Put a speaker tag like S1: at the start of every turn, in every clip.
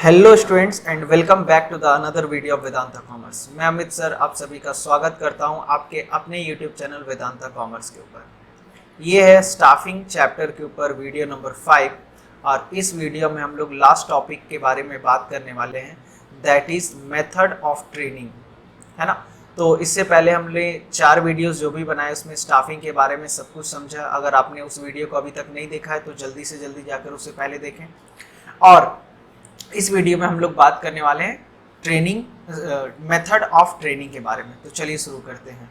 S1: Hello students and welcome back to the another video of Vedanta commerce. मैं Amit sir आप सभी का स्वागत करता हूं आपके अपने यूट्यूब चैनल वेदांता कॉमर्स के ऊपर। ये है स्टाफिंग चैप्टर के ऊपर वीडियो नंबर 5 और इस वीडियो में हम लोग लास्ट टॉपिक के बारे में बात करने वाले हैं, that is method of training, है ना। तो इससे पहले हमने 4 वीडियोस जो भी बनाए उसमें स्टाफिंग के बारे में सब कुछ समझा। अगर आपने उस वीडियो को अभी तक नहीं देखा है तो जल्दी से जल्दी जाकर उससे पहले देखें। और इस वीडियो में हम लोग बात करने वाले हैं ट्रेनिंग मेथड ऑफ ट्रेनिंग के बारे में। तो चलिए शुरू करते हैं।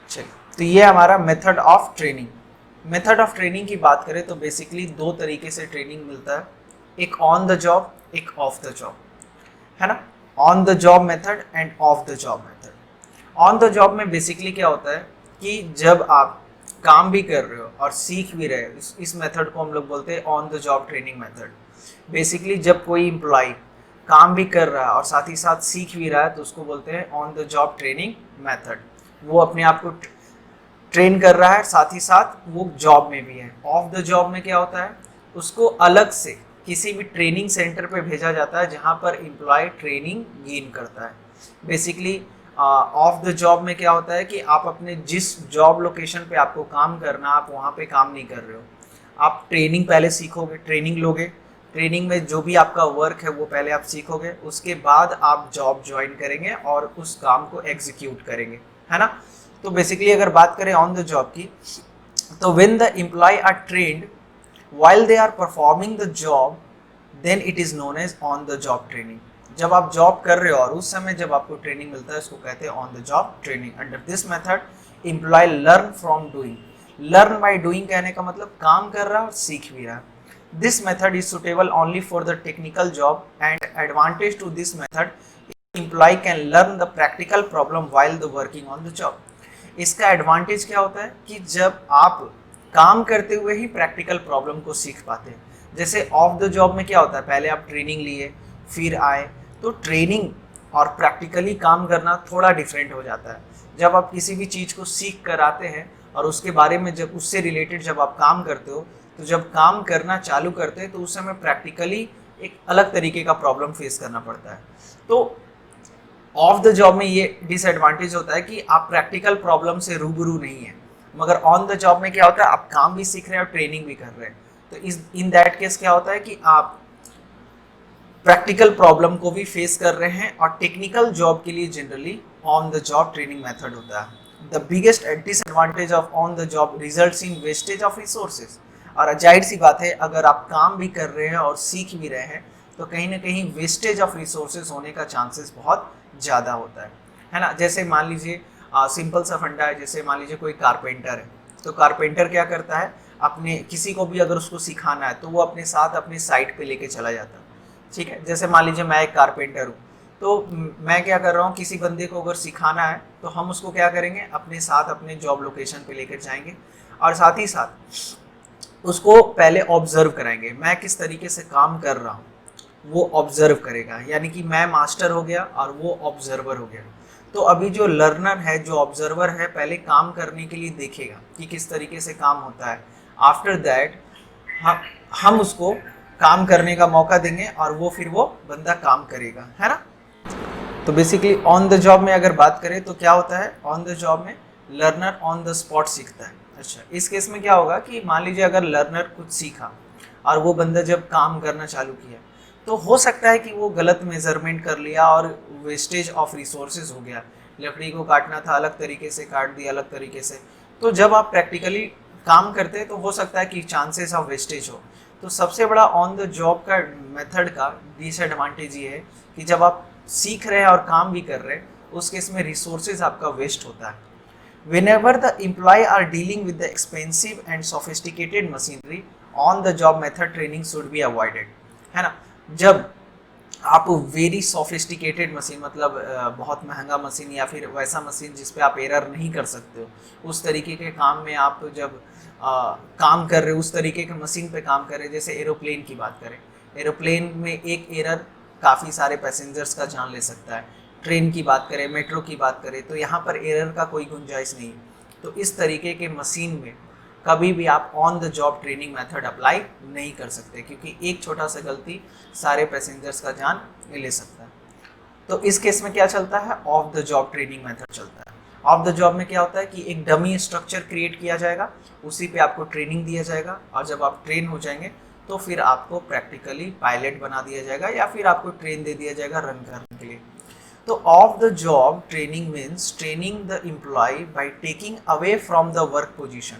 S1: चलिए, तो ये हमारा method of training. Method of training की बात करें तो बेसिकली 2 तरीके से ट्रेनिंग मिलता है, एक ऑन द जॉब, एक ऑफ द जॉब, है ना। On the job method end of the job method. On the job में बेसिकली क्या होता है कि जब आप काम भी कर रहे हो और सीख भी रहे हो, इस मेथड को हम लोग बोलते हैं on the job training method. Basically जब कोई एम्प्लॉय काम भी कर रहा है और साथ ही साथ सीख भी रहा है तो उसको बोलते हैं on the job training method. वो अपने आप को ट्रेन कर रहा है, साथ ही साथ वो जॉब में भी है। ऑफ द जॉब में क्या होता है, उसको अलग से किसी भी ट्रेनिंग सेंटर पे भेजा जाता है जहाँ पर एम्प्लॉय ट्रेनिंग गेन करता है। बेसिकली ऑफ द जॉब में क्या होता है कि आप अपने जिस जॉब लोकेशन पे आपको काम करना, आप वहाँ पे काम नहीं कर रहे हो। आप ट्रेनिंग पहले सीखोगे, ट्रेनिंग लोगे, ट्रेनिंग में जो भी आपका वर्क है वो पहले आप सीखोगे, उसके बाद आप जॉब ज्वाइन करेंगे और उस काम को एग्जीक्यूट करेंगे, है ना। तो बेसिकली अगर बात करें ऑन द जॉब की, तो when the employ are trained while they are performing the job then it is known as on the job training. जब आप जॉब कर रहे हो और उस समय जब आपको ट्रेनिंग मिलता है उसको कहते हैं on the job training. Under this method employ learn from doing. Learn by doing कहने का मतलब काम कर रहा है और सीख भी रहा है। This method is suitable only for the technical job and advantage to this method employ can learn the practical problem while the working on the job. इसका एडवांटेज क्या होता है कि जब आप काम करते हुए ही प्रैक्टिकल प्रॉब्लम को सीख पाते हैं। जैसे ऑफ द जॉब में क्या होता है, पहले आप ट्रेनिंग लिए फिर आए, तो ट्रेनिंग और प्रैक्टिकली काम करना थोड़ा डिफरेंट हो जाता है। जब आप किसी भी चीज़ को सीख कर आते हैं और उसके बारे में जब उससे रिलेटेड जब आप काम करते हो, तो जब काम करना चालू करते हैं तो उस समय प्रैक्टिकली एक अलग तरीके का प्रॉब्लम फेस करना पड़ता है। तो ऑफ द जॉब में ये डिसएडवांटेज होता है कि आप प्रैक्टिकल प्रॉब्लम से रूबरू नहीं है, मगर ऑन द जॉब में क्या होता है, आप काम भी सीख रहे हैं और ट्रेनिंग भी कर रहे हैं। तो इस इन दैट केस क्या होता है कि आप प्रैक्टिकल प्रॉब्लम को भी फेस कर रहे हैं और टेक्निकल जॉब के लिए generally on the job training method होता है। The biggest disadvantage of on the job results in wastage of resources. और जाहिर सी बात है, अगर आप काम भी कर रहे हैं और सीख भी रहे हैं तो कहीं ना कहीं वेस्टेज ऑफ रिसोर्सेज होने का चांसेस बहुत ज़्यादा होता है ना। जैसे मान लीजिए सिंपल सा फंडा है, जैसे मान लीजिए कोई कारपेंटर है, तो कारपेंटर क्या करता है, अपने किसी को भी अगर उसको सिखाना है तो वो अपने साथ अपने साइट पे लेके चला जाता है, ठीक है। जैसे मान लीजिए मैं एक कारपेंटर हूँ, तो मैं क्या कर रहा हूँ, किसी बंदे को अगर सिखाना है तो हम उसको क्या करेंगे, अपने साथ अपने जॉब लोकेशन पे लेकर जाएंगे और साथ ही साथ उसको पहले ऑब्जर्व कराएंगे। मैं किस तरीके से काम कर रहा हूँ वो ऑब्जर्व करेगा, यानी कि मैं मास्टर हो गया और वो ऑब्जर्वर हो गया। तो अभी जो लर्नर है, जो ऑब्जर्वर है, पहले काम करने के लिए देखेगा कि किस तरीके से काम होता है। आफ्टर दैट हम उसको काम करने का मौका देंगे और वो बंदा काम करेगा, है ना। तो बेसिकली ऑन द जॉब में अगर बात करें तो क्या होता है, ऑन द जॉब में लर्नर ऑन द स्पॉट सीखता है। अच्छा, इस केस में क्या होगा कि मान लीजिए अगर लर्नर कुछ सीखा और वो बंदा जब काम करना चालू किया तो हो सकता है कि वो गलत मेजरमेंट कर लिया और वेस्टेज ऑफ रिसोर्सेज हो गया। लकड़ी को काटना था अलग तरीके से काट दिया, अलग तरीके से। तो जब आप प्रैक्टिकली काम करते हैं तो हो सकता है कि चांसेस ऑफ वेस्टेज हो। तो सबसे बड़ा ऑन द जॉब का मेथड का डिसएडवांटेज ये है कि जब आप सीख रहे हैं और काम भी कर रहे हैं, उस केस में रिसोर्सेज आपका वेस्ट होता है। Whenever the employee are dealing with the expensive and sophisticated machinery, on the job method training should be avoided, है ना। जब आप वेरी सोफिस्टिकेटेड मशीन, मतलब बहुत महंगा मशीन या फिर वैसा मशीन जिस पे आप एरर नहीं कर सकते हो, उस तरीके के काम में आप जब काम कर रहे हो, उस तरीके के मशीन पे काम कर रहे हैं। जैसे एरोप्लेन की बात करें, एरोप्लेन में एक एरर काफ़ी सारे पैसेंजर्स का जान ले सकता है। ट्रेन की बात करें, मेट्रो की बात करें, तो यहाँ पर एरर का कोई गुंजाइश नहीं है। तो इस तरीके के मशीन में कभी भी आप on the job training method apply नहीं कर सकते, क्योंकि एक छोटा सा गलती सारे पैसेंजर्स का जान ले सकता है। तो इस केस में क्या चलता है, of the job training method चलता है। ऑफ द जॉब में क्या होता है कि एक डमी स्ट्रक्चर क्रिएट किया जाएगा, उसी पे आपको ट्रेनिंग दिया जाएगा, और जब आप ट्रेन हो जाएंगे तो फिर आपको प्रैक्टिकली पायलट बना दिया जाएगा या फिर आपको ट्रेन दे दिया जाएगा रन करने के लिए। तो off the job training means training the employ by taking away from the work position.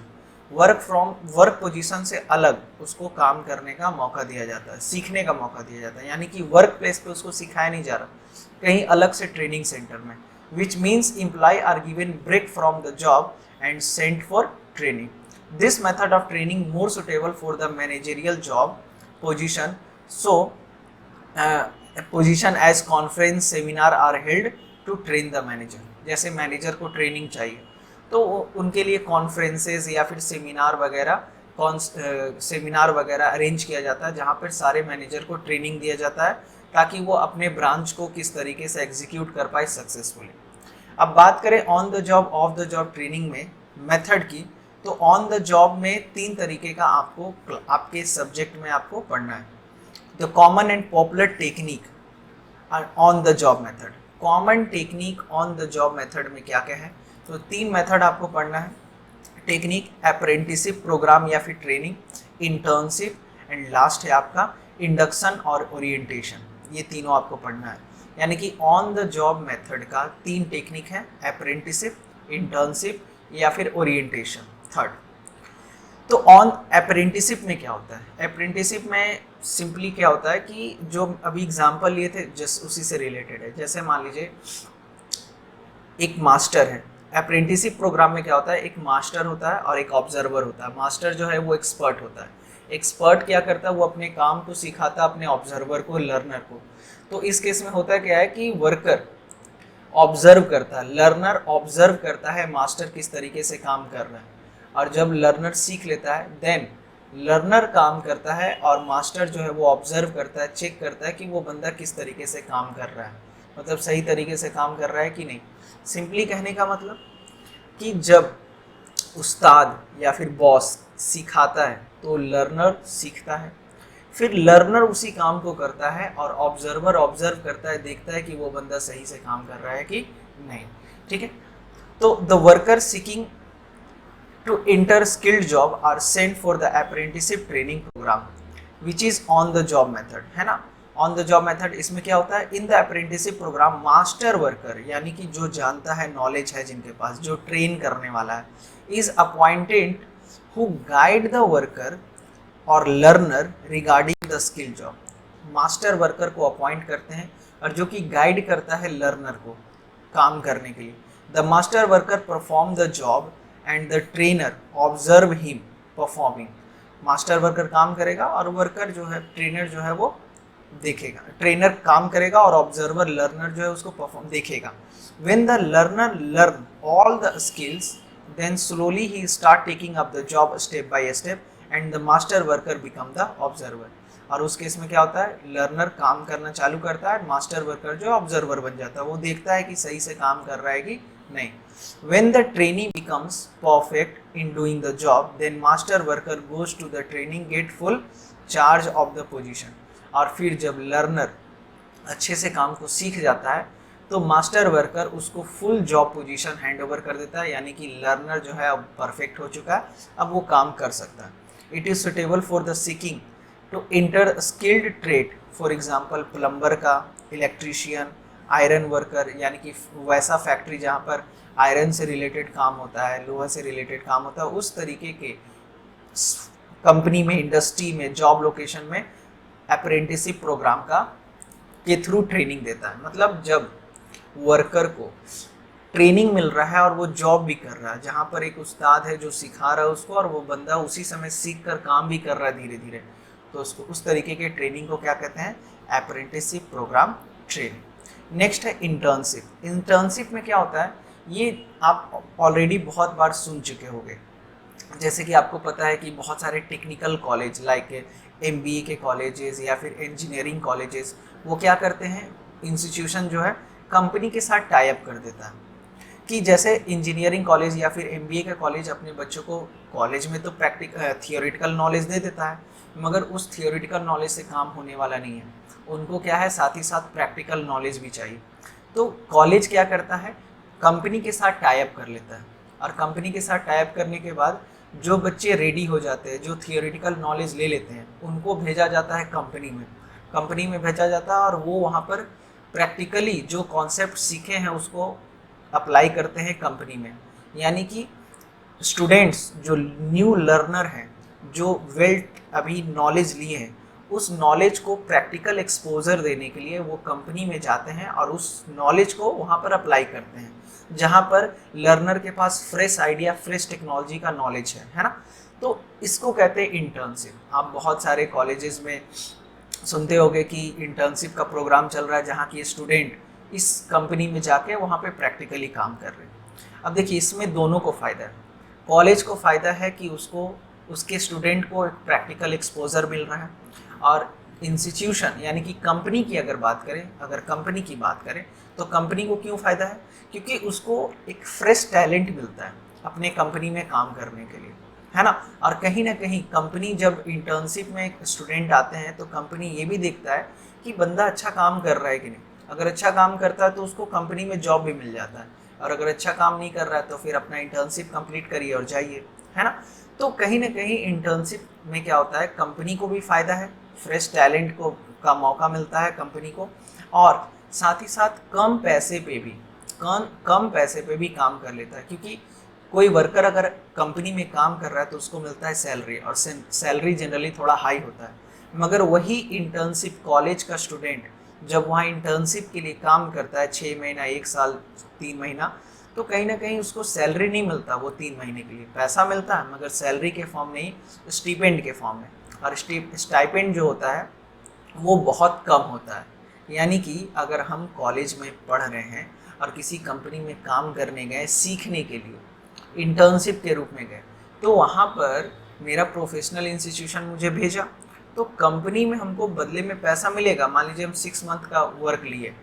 S1: Work position से अलग उसको काम करने का मौका दिया जाता है, सीखने का मौका दिया जाता है, यानी कि वर्क प्लेस पे उसको सिखाया नहीं जा रहा, कहीं अलग से ट्रेनिंग सेंटर में, which means employ are given break from the job and sent for training. This method of training more suitable for the managerial job position. So, position as conference seminar are held to train the manager. जैसे manager को training चाहिए तो उनके लिए conferences या फिर seminar वगैरह arrange किया जाता है, जहाँ पर सारे मैनेजर को ट्रेनिंग दिया जाता है ताकि वो अपने ब्रांच को किस तरीके से एग्जीक्यूट कर पाए सक्सेसफुली। अब बात करें on the job of the job training में मेथड की, तो ऑन द जॉब में 3 तरीके का आपको आपके सब्जेक्ट में आपको पढ़ना है। The common and popular technique on the job method. Common technique on the job method में क्या क्या है, तो 3 मेथड आपको पढ़ना है। टेक्निक, अप्रेंटिसशिप प्रोग्राम या फिर ट्रेनिंग, इंटर्नशिप, एंड लास्ट है आपका इंडक्शन और ओरिएंटेशन। ये तीनों आपको पढ़ना है, यानी कि ऑन द जॉब मेथड का 3 टेक्निक है, अप्रेंटिसशिप, इंटर्नशिप या फिर ओरिएंटेशन थर्ड। तो ऑन अप्रेंटिसशिप में क्या होता है, अप्रेंटिसशिप में सिंपली क्या होता है कि जो अभी एग्जांपल लिए थे जस्ट उसी से रिलेटेड है। जैसे मान लीजिए एक मास्टर है, अप्रेंटिसशिप प्रोग्राम में क्या होता है, एक मास्टर होता है और एक ऑब्जर्वर होता है। मास्टर जो है वो एक्सपर्ट होता है, एक्सपर्ट क्या करता है, वो अपने काम को सिखाता है अपने ऑब्जर्वर को, लर्नर को। तो इस केस में होता क्या है कि वर्कर ऑब्जर्व करता है, लर्नर ऑब्जर्व करता है मास्टर किस तरीके से काम कर रहा है, और जब लर्नर सीख लेता है देन लर्नर काम करता है और मास्टर जो है वो ऑब्जर्व करता है, चेक करता है कि वो बंदा किस तरीके से काम कर रहा है, मतलब सही तरीके से काम कर रहा है कि नहीं। सिंपली कहने का मतलब कि जब उस्ताद या फिर बॉस सिखाता है तो लर्नर सीखता है, फिर लर्नर उसी काम को करता है और ऑब्जर्वर ऑब्जर्व करता है, देखता है कि वो बंदा सही से काम कर रहा है कि नहीं। ठीक है, तो the worker seeking to enter skilled job are sent for the apprenticeship training program which is on the job method, है ना। on the job method इसमें क्या होता है, in the apprenticeship program master worker यानी कि जो जानता है, नॉलेज है जिनके पास, जो ट्रेन करने वाला है, is appointed who guide the worker or learner regarding the skill job। Master worker को अपॉइंट करते हैं और जो कि गाइड करता है लर्नर को काम करने के लिए। The master worker perform the job and the trainer observe him performing. Master worker काम करेगा और वर्कर जो है, ट्रेनर जो है वो देखेगा, ट्रेनर काम करेगा और ऑब्जर्वर लर्नर जो है उसको परफॉर्म देखेगा। When the learner learn all the skills then slowly ही start taking up the job step by step and the master worker become the observer. और उस केस में क्या होता है, लर्नर काम करना चालू करता है, मास्टर वर्कर जो ऑब्जर्वर बन जाता है, वो देखता है कि सही से काम कर रहा है कि नहीं। When the trainee becomes perfect in doing the job, then master worker goes to the training, get full charge of the position। और फिर जब लर्नर अच्छे से काम को सीख जाता है तो मास्टर वर्कर उसको full job position hand over कर देता है, यानी कि लर्नर जो है अब परफेक्ट हो चुका है, अब वो काम कर सकता है। It is suitable for the seeking to enter skilled trade, for example plumber का, इलेक्ट्रीशियन, आयरन वर्कर, यानी कि वैसा फैक्ट्री जहाँ पर आयरन से रिलेटेड काम होता है, लोहा से रिलेटेड काम होता है, उस तरीके के कंपनी में, इंडस्ट्री में, जॉब लोकेशन में अप्रेंटिसशिप प्रोग्राम का के थ्रू ट्रेनिंग देता है। मतलब जब वर्कर को ट्रेनिंग मिल रहा है और वो जॉब भी कर रहा है, जहाँ पर एक उस्ताद है जो सिखा रहा है उसको और वो बंदा उसी समय सीख कर काम भी कर रहा है धीरे धीरे, तो उसको उस तरीके के ट्रेनिंग को क्या कहते हैं, अप्रेंटिसशिप प्रोग्राम ट्रेनिंग। नेक्स्ट है इंटर्नशिप। इंटर्नशिप में क्या होता है, ये आप ऑलरेडी बहुत बार सुन चुके होंगे। जैसे कि आपको पता है कि बहुत सारे टेक्निकल कॉलेज लाइक MBA के कॉलेजेस या फिर इंजीनियरिंग कॉलेजेस, वो क्या करते हैं, इंस्टीट्यूशन जो है कंपनी के साथ टाई अप कर देता है कि जैसे इंजीनियरिंग कॉलेज या फिर एमबीए का कॉलेज अपने बच्चों को कॉलेज में तो थियोरेटिकल नॉलेज दे देता है, मगर उस थियोरेटिकल नॉलेज से काम होने वाला नहीं है, उनको क्या है साथ ही साथ प्रैक्टिकल नॉलेज भी चाहिए। तो कॉलेज क्या करता है, कंपनी के साथ टाई अप कर लेता है, और कंपनी के साथ टाई अप करने के बाद जो बच्चे रेडी हो जाते हैं, जो थियोरेटिकल नॉलेज ले लेते हैं, उनको भेजा जाता है कंपनी में भेजा जाता है, और वो वहाँ पर प्रैक्टिकली जो कॉन्सेप्ट सीखे हैं उसको अप्लाई करते हैं कंपनी में। यानी कि स्टूडेंट्स जो न्यू लर्नर हैं, जो वेल अभी नॉलेज लिए हैं, उस नॉलेज को प्रैक्टिकल एक्सपोजर देने के लिए वो कंपनी में जाते हैं और उस नॉलेज को वहाँ पर अप्लाई करते हैं, जहाँ पर लर्नर के पास फ्रेश आइडिया, फ्रेश टेक्नोलॉजी का नॉलेज है ना। तो इसको कहते हैं इंटर्नशिप। आप बहुत सारे कॉलेजेस में सुनते होंगे कि इंटर्नशिप का प्रोग्राम चल रहा है, जहाँ की स्टूडेंट इस कंपनी में जाके वहाँ पे प्रैक्टिकली काम कर रहे हैं। अब देखिए, इसमें दोनों को फ़ायदा है। कॉलेज को फ़ायदा है कि उसको, उसके स्टूडेंट को एक प्रैक्टिकल एक्सपोजर मिल रहा है, और इंस्टीट्यूशन यानी कि कंपनी की अगर कंपनी की बात करें तो कंपनी को क्यों फ़ायदा है, क्योंकि उसको एक फ्रेश टैलेंट मिलता है अपने कंपनी में काम करने के लिए, है ना। और कहीं ना कहीं कंपनी जब इंटर्नशिप में स्टूडेंट आते हैं तो कंपनी ये भी देखता है कि बंदा अच्छा काम कर रहा है कि नहीं। अगर अच्छा काम करता है तो उसको कंपनी में जॉब भी मिल जाता है, और अगर अच्छा काम नहीं कर रहा है तो फिर अपना इंटर्नशिप कंप्लीट करिए और जाइए, है ना। तो कहीं ना कहीं इंटर्नशिप में क्या होता है, कंपनी को भी फ़ायदा है, फ्रेश टैलेंट को का मौका मिलता है कंपनी को, और साथ ही साथ कम पैसे पे भी काम कर लेता है। क्योंकि कोई वर्कर अगर कंपनी में काम कर रहा है तो उसको मिलता है सैलरी, और सैलरी जनरली थोड़ा हाई होता है। मगर वही इंटर्नशिप कॉलेज का स्टूडेंट जब वहाँ इंटर्नशिप के लिए काम करता है 6 महीना, 1 साल, 3 महीना, तो कहीं ना कहीं उसको सैलरी नहीं मिलता। वो 3 महीने के लिए पैसा मिलता है, मगर सैलरी के फॉर्म नहीं, स्टीपेंड के फॉर्म में। और स्टाइपेंड जो होता है वो बहुत कम होता है। यानी कि अगर हम कॉलेज में पढ़ रहे हैं और किसी कंपनी में काम करने गए सीखने के लिए, इंटर्नशिप के रूप में गए, तो वहाँ पर मेरा प्रोफेशनल इंस्टीट्यूशन मुझे भेजा, तो कंपनी में हमको बदले में पैसा मिलेगा। मान लीजिए हम 6 मंथ का वर्क लिए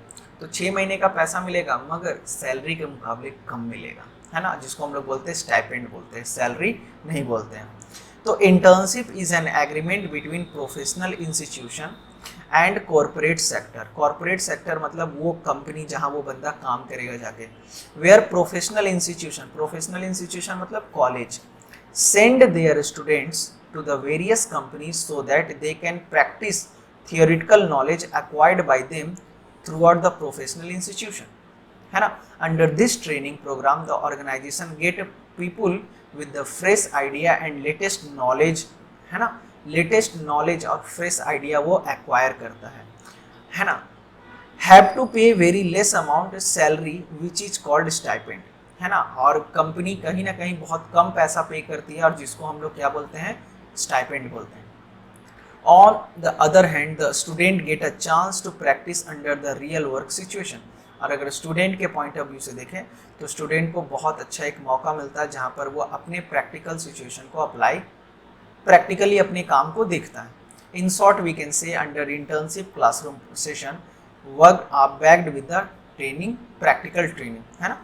S1: तो 6 महीने का पैसा मिलेगा, मगर सैलरी के मुकाबले कम मिलेगा, है ना, जिसको हम लोग बोलते हैं स्टाइपेंड बोलते हैं, सैलरी नहीं बोलते हैं। तो internship is an agreement between professional institution and corporate sector. Corporate sector मतलब वो कंपनी जहाँ वो बंदा काम करेगा जाके। वेयर प्रोफेशनल इंस्टीट्यूशन मतलब college send their students to the various companies so that they can practice theoretical knowledge acquired by them throughout the professional institution, है ना। Under this training program the organization get people with the fresh idea and latest knowledge, है ना, latest knowledge और fresh idea वो acquire करता है ना। Have to pay very less amount salary which is called stipend, है ना। और कंपनी कहीं ना कहीं बहुत कम पैसा पे करती है, और जिसको हम लोग क्या बोलते हैं, स्टाइपेंड बोलते हैं। On the other hand the student get a chance to practice under the real work situation. और अगर स्टूडेंट के पॉइंट ऑफ व्यू से देखें तो स्टूडेंट को बहुत अच्छा एक मौका मिलता है जहाँ पर वो अपने प्रैक्टिकल सिचुएशन को अप्लाई, प्रैक्टिकली अपने काम को देखता है। In short we can say under internship classroom session work are backed with the training, practical training, है ना।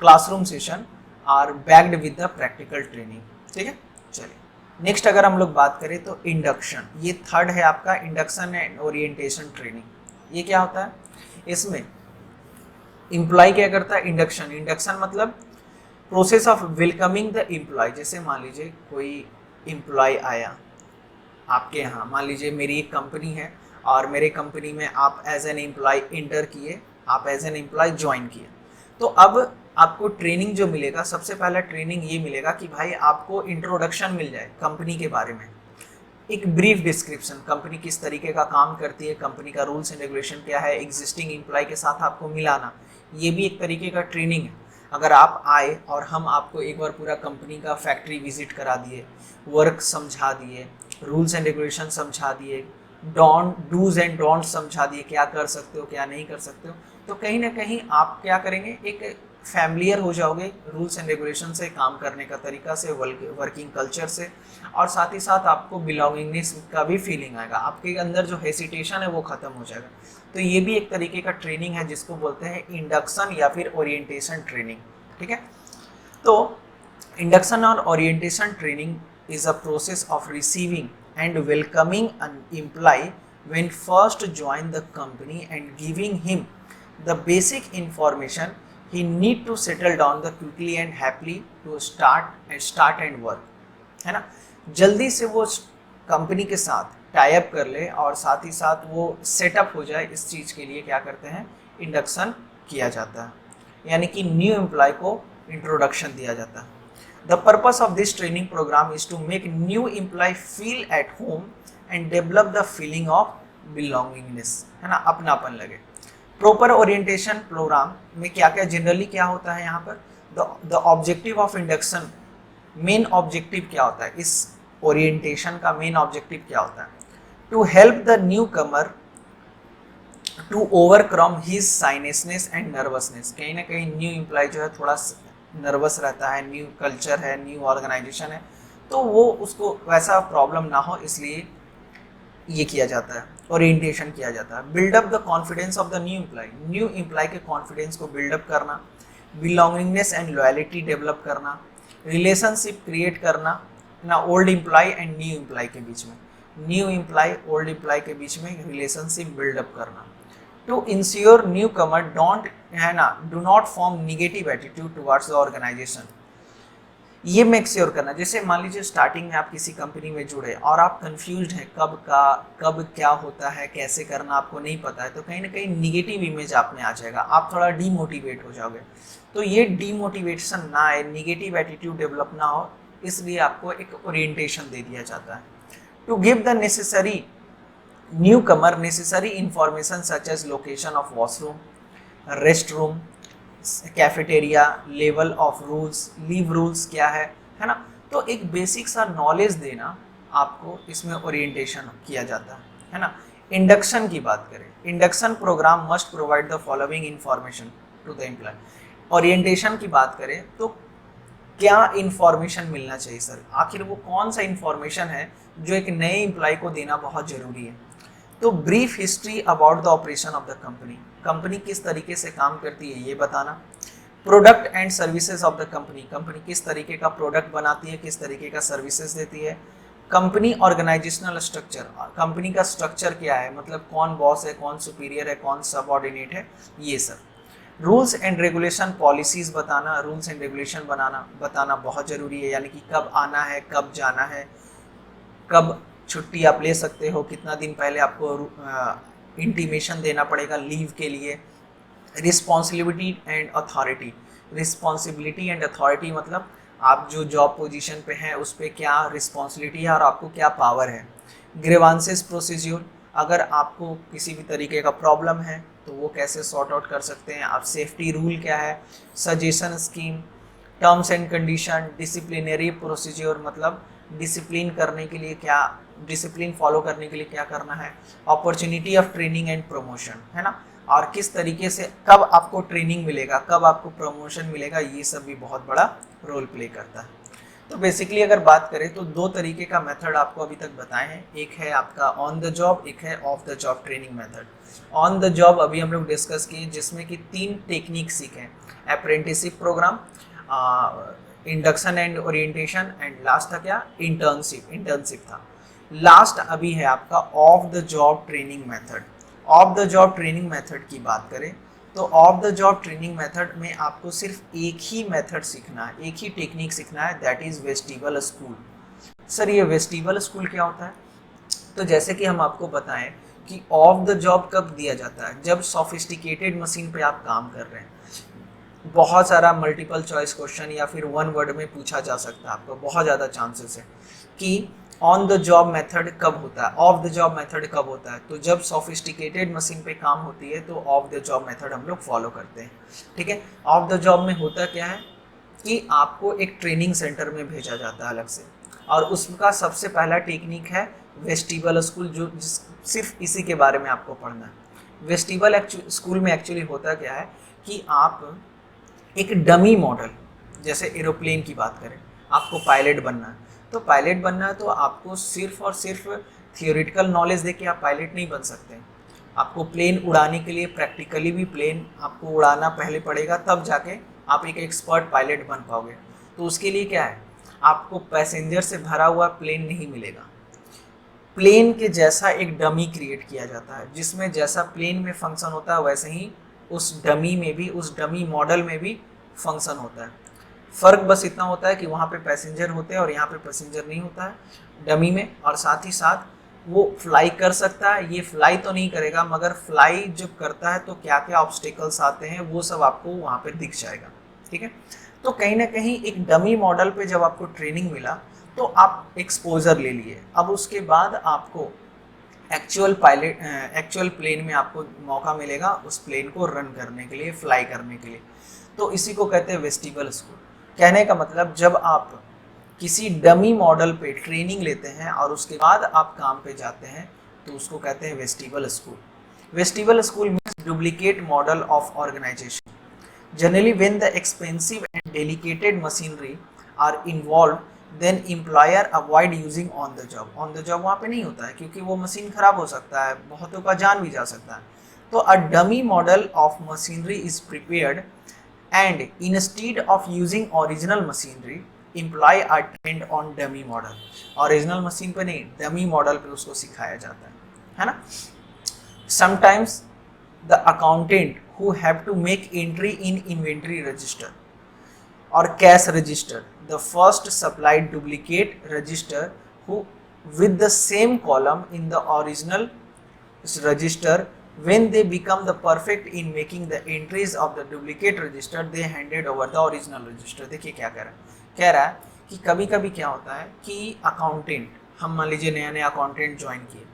S1: Classroom session are backed with the practical training, ठीक है। चलिए नेक्स्ट अगर हम लोग बात करें तो इंडक्शन, ये थर्ड है आपका, इंडक्शन एंड ओरिएंटेशन ट्रेनिंग। ये क्या होता है, इसमें एम्प्लॉय क्या करता है, इंडक्शन मतलब process of welcoming the employ. जैसे मान लीजिए कोई एम्प्लॉय आया आपके यहाँ, मान लीजिए मेरी एक कंपनी है और मेरे कंपनी में आप एज एन एम्प्लॉय इंटर किए, आप एज एन एम्प्लॉय ज्वाइन किए, तो अब आपको ट्रेनिंग जो मिलेगा, सबसे पहला ट्रेनिंग ये मिलेगा कि भाई आपको इंट्रोडक्शन मिल जाए कंपनी के बारे में, एक ब्रीफ डिस्क्रिप्शन, कंपनी किस तरीके का काम करती है, कंपनी का रूल्स एंड रेगुलेशन क्या है, एग्जिस्टिंग एम्प्लॉय के साथ आपको मिलाना, ये भी एक तरीके का ट्रेनिंग है। अगर आप आए और हम आपको एक बार पूरा कंपनी का फैक्ट्री विजिट करा दिए, वर्क समझा दिए, रूल्स एंड रेगुलेशन समझा दिए, डूज एंड डोंट समझा दिए, क्या कर सकते हो क्या नहीं कर सकते हो, तो कहीं ना कहीं आप क्या करेंगे, एक फैमिलियर हो जाओगे रूल्स एंड रेगुलेशन से, काम करने का तरीका से, वर्किंग कल्चर से, और साथ ही साथ आपको बिलोंगिंगनेस का भी फीलिंग आएगा, आपके अंदर जो हेसिटेशन है वो खत्म हो जाएगा। तो ये भी एक तरीके का ट्रेनिंग है जिसको बोलते हैं इंडक्शन या फिर ओरिएंटेशन ट्रेनिंग। ठीक है, तो इंडक्शन और orientation training is a process of receiving and welcoming an employee when first join the company and giving him the basic information he need to settle down the quickly and happily to start and work, है ना। जल्दी से वो company के साथ tie up कर ले और साथ ही साथ वो सेटअप हो जाए, इस चीज़ के लिए क्या करते हैं, इंडक्शन किया जाता है, यानी कि न्यू एम्प्लॉय को इंट्रोडक्शन दिया जाता है। The purpose of this training program is to make new employee feel at home and develop the feeling of belongingness, है ना, अपनापन लगे। Proper orientation program में क्या क्या जनरली क्या होता है यहाँ पर, the objective of induction, main objective क्या होता है, इस ओरिएंटेशन का मेन ऑब्जेक्टिव क्या होता है, to help the newcomer to overcome his shyness and nervousness। कहीं ना कहीं न्यू एम्प्लॉय जो है थोड़ा नर्वस रहता है, न्यू कल्चर है, न्यू ऑर्गेनाइजेशन है, तो वो उसको वैसा प्रॉब्लम ना हो, इसलिए ये किया जाता है, ओरिएंटेशन किया जाता है। Build up the confidence of the new employ के कॉन्फिडेंस को बिल्डअप करना, बिलोंगिंगनेस एंड लॉयलिटी डेवलप करना, रिलेशनशिप क्रिएट करना ना old employ and new employ के बीच में, न्यू एम्प्लॉय ओल्ड एम्प्लॉय के बीच में रिलेशनशिप बिल्डअप करना। To ensure newcomer do not form negative attitude towards the organization, ये मेक श्योर करना, जैसे मान लीजिए स्टार्टिंग में आप किसी कंपनी में जुड़े और आप कंफ्यूज्ड हैं कब क्या होता है, कैसे करना आपको नहीं पता है, तो कहीं ना कहीं निगेटिव इमेज आप में आ जाएगा, आप थोड़ा डीमोटिवेट हो जाओगे। तो ये डीमोटिवेशन ना आए, निगेटिव एटीट्यूड डेवलप ना हो, इसलिए आपको एक ओरिएंटेशन दे दिया जाता है। To give the necessary newcomer necessary information such as location of washroom, restroom, cafeteria, level of rules, leave rules क्या है ना। तो एक बेसिक सा नॉलेज देना आपको इसमें ओरिएंटेशन किया जाता है ना। इंडक्शन की बात करें, induction program must provide the following information to the employ. Orientation की बात करें तो क्या इंफॉर्मेशन मिलना चाहिए सर, आखिर वो कौन सा इंफॉर्मेशन है जो एक नए एम्प्लॉय को देना बहुत जरूरी है। तो brief history about the operation of the company, company किस तरीके से काम करती है ये बताना। Product and services of the company, company किस तरीके का प्रोडक्ट बनाती है, किस तरीके का सर्विसेज देती है। कंपनी ऑर्गेनाइजेशनल स्ट्रक्चर, कंपनी का स्ट्रक्चर क्या है, मतलब कौन बॉस है, कौन सुपीरियर है, कौन सबऑर्डिनेट है, ये सब। रूल्स एंड रेगुलेशन पॉलिसीज बताना, रूल्स एंड रेगुलेशन बताना बहुत ज़रूरी है, यानी कि कब आना है, कब जाना है, कब छुट्टी आप ले सकते हो, कितना दिन पहले आपको इंटीमेशन देना पड़ेगा लीव के लिए। Responsibility and authority, responsibility and authority मतलब आप जो जॉब पोजीशन पे हैं उस पर क्या रिस्पॉन्सिबिलिटी है और आपको क्या पावर है। ग्रीवांसेस प्रोसीज्योर, अगर आपको किसी भी तरीके का प्रॉब्लम है तो वो कैसे सॉर्ट आउट कर सकते हैं आप। सेफ्टी रूल क्या है, suggestion scheme, terms and condition, disciplinary procedure मतलब डिसिप्लिन करने के लिए क्या, डिसिप्लिन फॉलो करने के लिए क्या करना है। Opportunity of training and promotion, है ना, और किस तरीके से कब आपको ट्रेनिंग मिलेगा, कब आपको प्रमोशन मिलेगा, ये सब भी बहुत बड़ा रोल प्ले करता है। तो बेसिकली अगर बात करें तो दो तरीके का मेथड आपको अभी तक बताए हैं, एक है आपका ऑन द जॉब, एक है of the job training method. On the job अभी हम लोग डिस्कस किए जिसमें कि 3 टेक्निक सीखे, apprenticeship program, induction and orientation, and last था क्या, इंटर्नशिप था। लास्ट अभी है आपका off the job training method. Off the job training method की बात करें तो off the job training method में आपको सिर्फ एक ही मेथड सीखना है, एक ही टेक्निक सीखना है, that is vestibule school. Sir ये वेस्टिबल स्कूल क्या होता है, तो जैसे कि हम आपको बताएं कि ऑफ द जॉब कब दिया जाता है, जब सोफिस्टिकेटेड मशीन पे आप काम कर रहे हैं, बहुत सारा मल्टीपल चॉइस क्वेश्चन या फिर वन वर्ड में पूछा जा सकता है, आपको बहुत ज़्यादा चांसेस है कि ऑन द जॉब मेथड कब होता है, ऑफ द जॉब मेथड कब होता है। तो जब सोफिस्टिकेटेड मशीन पे काम होती है तो ऑफ द जॉब मेथड हम लोग फॉलो करते हैं, ठीक है। ऑफ द जॉब में होता क्या है कि आपको एक ट्रेनिंग सेंटर में भेजा जाता है अलग से, और उसका सबसे पहला टेक्निक है वेस्टिबल स्कूल, जो सिर्फ इसी के बारे में आपको पढ़ना है। वेस्टिबल स्कूल में एक्चुअली होता क्या है कि आप एक डमी मॉडल, जैसे एरोप्लेन की बात करें, आपको पायलट बनना है, तो पायलट बनना है तो आपको सिर्फ और सिर्फ थियोरिटिकल नॉलेज देके आप पायलट नहीं बन सकते। आपको प्लेन उड़ाने के लिए प्रैक्टिकली भी प्लेन आपको उड़ाना पहले पड़ेगा, तब जाके आप एक एक्सपर्ट पायलट बन पाओगे। तो उसके लिए क्या है, आपको पैसेंजर से भरा हुआ प्लेन नहीं मिलेगा, प्लेन के जैसा एक डमी क्रिएट किया जाता है, जिसमें जैसा प्लेन में फंक्शन होता है वैसे ही उस डमी में भी, उस डमी मॉडल में भी फंक्शन होता है। फ़र्क बस इतना होता है कि वहाँ पे पैसेंजर होते हैं और यहाँ पे पैसेंजर नहीं होता है डमी में, और साथ ही साथ वो फ्लाई कर सकता है। ये फ्लाई तो नहीं करेगा, मगर फ्लाई जब करता है तो क्या क्या ऑब्स्टिकल्स आते हैं वो सब आपको वहाँ पे दिख जाएगा। ठीक है, तो कहीं ना कहीं एक डमी मॉडल पे जब आपको ट्रेनिंग मिला तो आप एक्सपोजर ले लिए। अब उसके बाद आपको एक्चुअल प्लेन में आपको मौका मिलेगा उस प्लेन को रन करने के लिए, फ्लाई करने के लिए। तो इसी को कहते हैं वेस्टिबल स्कूल। कहने का मतलब, जब आप किसी डमी मॉडल पे ट्रेनिंग लेते हैं और उसके बाद आप काम पे जाते हैं तो उसको कहते हैं vestibule school. Vestibule school means duplicate model of organisation. Generally, when the expensive and delicate machinery are involved, then employer avoid using on the job. On the job वहाँ पे नहीं होता है क्योंकि वो मशीन खराब हो सकता है, बहुतों का जान भी जा सकता है। तो a dummy model of machinery is prepared and instead of using original machinery, employee are trained on dummy model. Original machine पे नहीं, dummy model पे उसको सिखाया जाता है ना। Sometimes the accountant who have to make entry in inventory register or cash register, the first supplied duplicate register who with the same column in the original register. When they become the perfect in making the entries of the duplicate register, they handed over the original register. देखिए क्या कह रहा है कि कभी कभी क्या होता है कि अकाउंटेंट, हम मान लीजिए नया नया अकाउंटेंट ज्वाइन किए,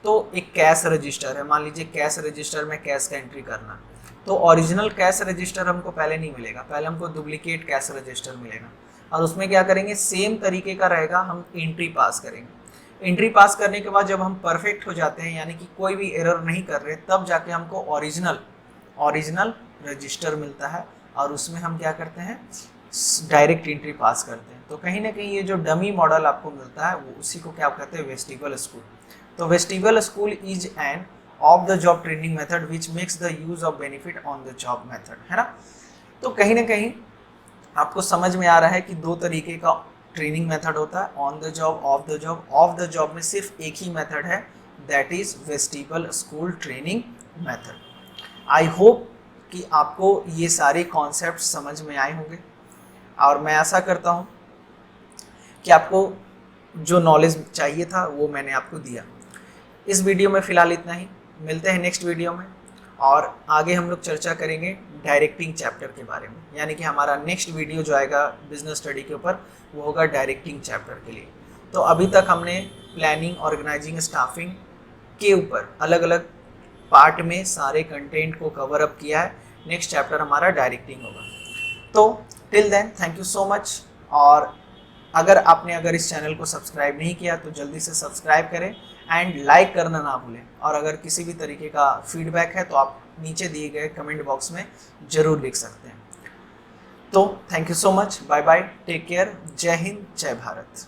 S1: तो एक कैश रजिस्टर है, मान लीजिए कैश रजिस्टर में कैश का एंट्री करना, तो ओरिजिनल कैश रजिस्टर हमको पहले नहीं मिलेगा, पहले हमको डुप्लीकेट कैश रजिस्टर मिलेगा। और उसमें क्या करेंगे, सेम तरीके का रहेगा, हम एंट्री पास करेंगे। एंट्री पास करने के बाद जब हम परफेक्ट हो जाते हैं, यानी कि कोई भी एरर नहीं कर रहे, तब जाके हमको ओरिजिनल रजिस्टर मिलता है और उसमें हम क्या करते हैं, डायरेक्ट एंट्री पास करते हैं। तो कहीं ना कहीं ये जो डमी मॉडल आपको मिलता है वो उसी को क्या कहते हैं, वेस्टिबल स्कूल। तो vestibule school is an of the job training method which makes the use of benefit on the job method, है ना। तो कहीं ना कहीं आपको समझ में आ रहा है कि दो तरीके का ट्रेनिंग मेथड होता है, on the job, of the job. Of the job में सिर्फ एक ही मेथड है, that is vestibule school training method. I hope कि आपको ये सारे कॉन्सेप्ट समझ में आए होंगे और मैं आशा करता हूँ कि आपको जो नॉलेज चाहिए था वो मैंने आपको दिया। इस वीडियो में फ़िलहाल इतना ही, मिलते हैं नेक्स्ट वीडियो में और आगे हम लोग चर्चा करेंगे डायरेक्टिंग चैप्टर के बारे में। यानी कि हमारा नेक्स्ट वीडियो जो आएगा बिजनेस स्टडी के ऊपर वो होगा डायरेक्टिंग चैप्टर के लिए। तो अभी तक हमने प्लानिंग, ऑर्गेनाइजिंग, स्टाफिंग के ऊपर अलग अलग पार्ट में सारे कंटेंट को कवर अप किया है। नेक्स्ट चैप्टर हमारा डायरेक्टिंग होगा। तो till then thank you so much. और अगर इस चैनल को सब्सक्राइब नहीं किया तो जल्दी से सब्सक्राइब करें एंड लाइक करना ना भूलें। और अगर किसी भी तरीके का फीडबैक है तो आप नीचे दिए गए कमेंट बॉक्स में ज़रूर लिख सकते हैं। तो thank you so much, bye bye, take care, जय हिंद, जय भारत।